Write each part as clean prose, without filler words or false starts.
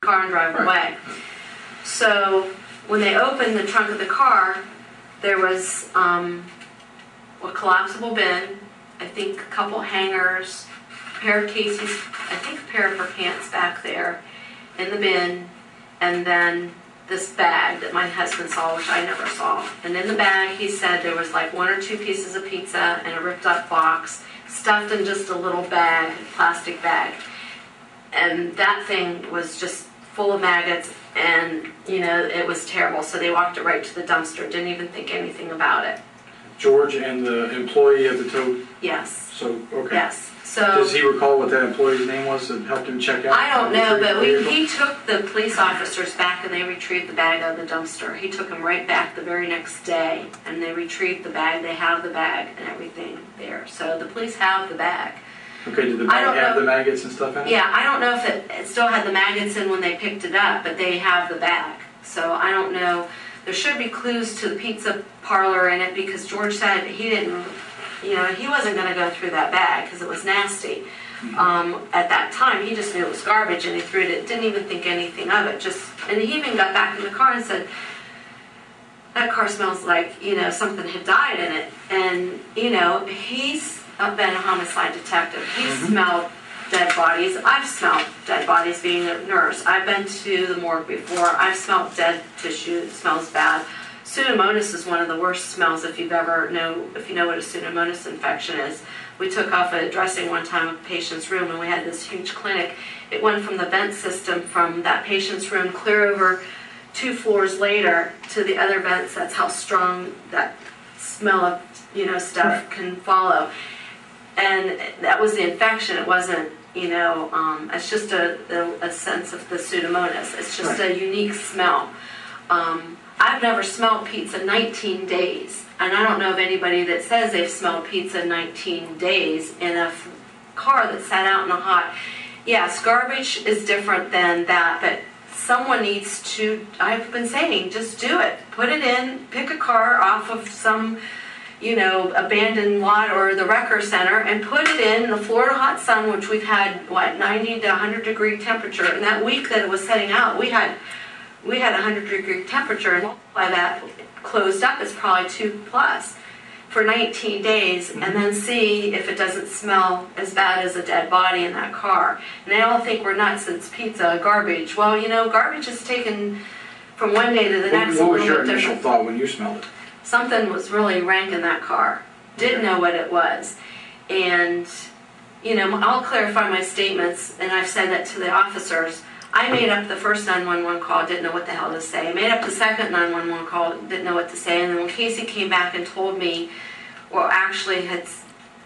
car and drive away. So when they opened the trunk of the car, there was a collapsible bin, I think a couple hangers, a pair of Casey's, I think a pair of her pants back there in the bin, and then this bag that my husband saw, which I never saw. And in the bag, he said there was like 1 or 2 pieces of pizza and a ripped up box, stuffed in just a little bag, plastic bag. And that thing was just full of maggots, and you know, it was terrible. So they walked it right to the dumpster, didn't even think anything about it. George and the employee of the tote? Yes. So, okay. Yes. So, does he recall what that employee's name was that helped him check out? I don't know, but he took the police officers back and they retrieved the bag out of the dumpster. He took them right back the very next day, and they retrieved the bag. They have the bag and everything there. So the police have the bag. Okay, did the bag have the maggots and stuff in it? Yeah, I don't know if it still had the maggots in when they picked it up, but they have the bag. So I don't know. There should be clues to the pizza parlor in it, because George said he didn't, you know, he wasn't going to go through that bag because it was nasty. At that time, he just knew it was garbage and he threw it. Didn't even think anything of it. And he even got back in the car and said, that car smells like, you know, something had died in it. And, you know, he's been a homicide detective. He's smelled dead bodies. I've smelled dead bodies being a nurse. I've been to the morgue before. I've smelled dead tissue. It smells bad. Pseudomonas is one of the worst smells if you know what a Pseudomonas infection is. We took off a dressing one time of a patient's room, and we had this huge clinic. It went from the vent system from that patient's room clear over 2 floors later to the other vents. That's how strong that smell of, you know, stuff can follow. And that was the infection. It wasn't, you know, it's just a sense of the Pseudomonas. It's just a unique smell. I've never smelled pizza 19 days. And I don't know of anybody that says they've smelled pizza 19 days in a car that sat out in the hot. Yes, garbage is different than that, but someone needs to, I've been saying, just do it. Put it in, pick a car off of some, you know, abandoned lot or the Wrecker Center, and put it in the Florida hot sun, which we've had, what, 90 to 100 degree temperature. And that week that it was setting out, we had 100 degree temperature, and multiply that closed up is probably 2+ for 19 days, and then see if it doesn't smell as bad as a dead body in that car. And they all think we're nuts, it's pizza, garbage. Well, you know, garbage is taken from one day to the next. What was your initial thought when you smelled it? Something was really rank in that car. Didn't know what it was. And, you know, I'll clarify my statements, and I've said that to the officers. I made up the first 911 call, didn't know what the hell to say. I made up the second 911 call, didn't know what to say. And then when Casey came back and told me, or actually had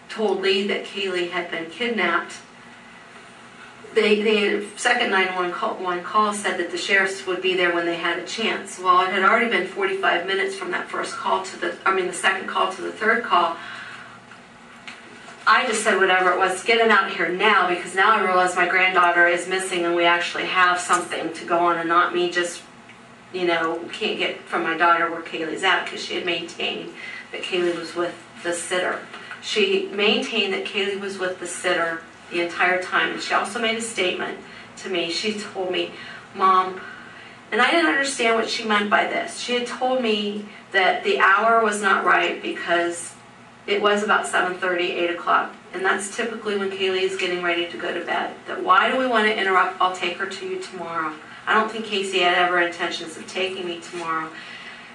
told Lee that Kaylee had been kidnapped, the second 911 call said that the sheriffs would be there when they had a chance. Well, it had already been 45 minutes from that first call to the second call to the third call. I just said whatever it was, get him out here now, because now I realize my granddaughter is missing and we actually have something to go on, and not me just, you know, can't get from my daughter where Kaylee's at, because she had maintained that Kaylee was with the sitter. She maintained that Kaylee was with the sitter the entire time, and she also made a statement to me. She told me, Mom, and I didn't understand what she meant by this. She had told me that the hour was not right because it was about 7:30, 8 o'clock, and that's typically when Kaylee is getting ready to go to bed. That why do we want to interrupt? I'll take her to you tomorrow. I don't think Casey had ever intentions of taking me tomorrow.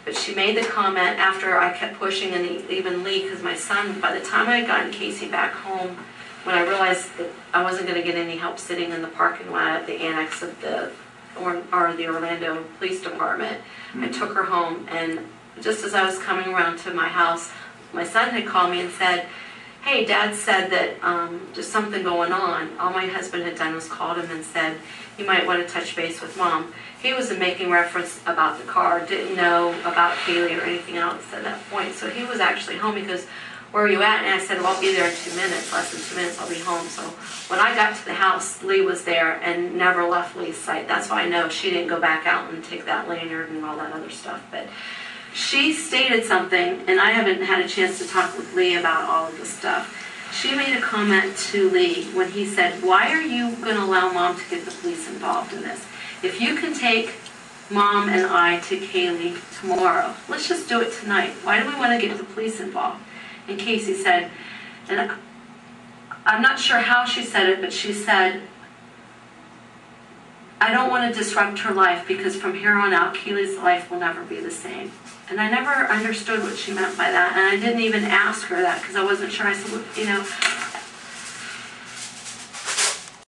But she made the comment after I kept pushing, and even Lee, because my son, by the time I had gotten Casey back home, when I realized that I wasn't going to get any help sitting in the parking lot at the annex of the Orlando Police Department, I took her home, and just as I was coming around to my house, my son had called me and said, hey, Dad said that there's something going on. All my husband had done was called him and said, you might want to touch base with Mom. He wasn't making reference about the car, didn't know about Kaylee or anything else at that point. So he was actually home. He goes, where are you at? And I said, well, I'll be there in 2 minutes, less than 2 minutes, I'll be home. So when I got to the house, Lee was there and never left Lee's sight. That's why I know she didn't go back out and take that lanyard and all that other stuff. But she stated something, and I haven't had a chance to talk with Lee about all of this stuff. She made a comment to Lee when he said, why are you going to allow Mom to get the police involved in this? if you can take Mom and I to Kaylee tomorrow, let's just do it tonight. Why do we want to get the police involved? And Casey said, and I'm not sure how she said it, but she said, I don't want to disrupt her life because from here on out, Keely's life will never be the same. And I never understood what she meant by that, and I didn't even ask her that because I wasn't sure. I said, well,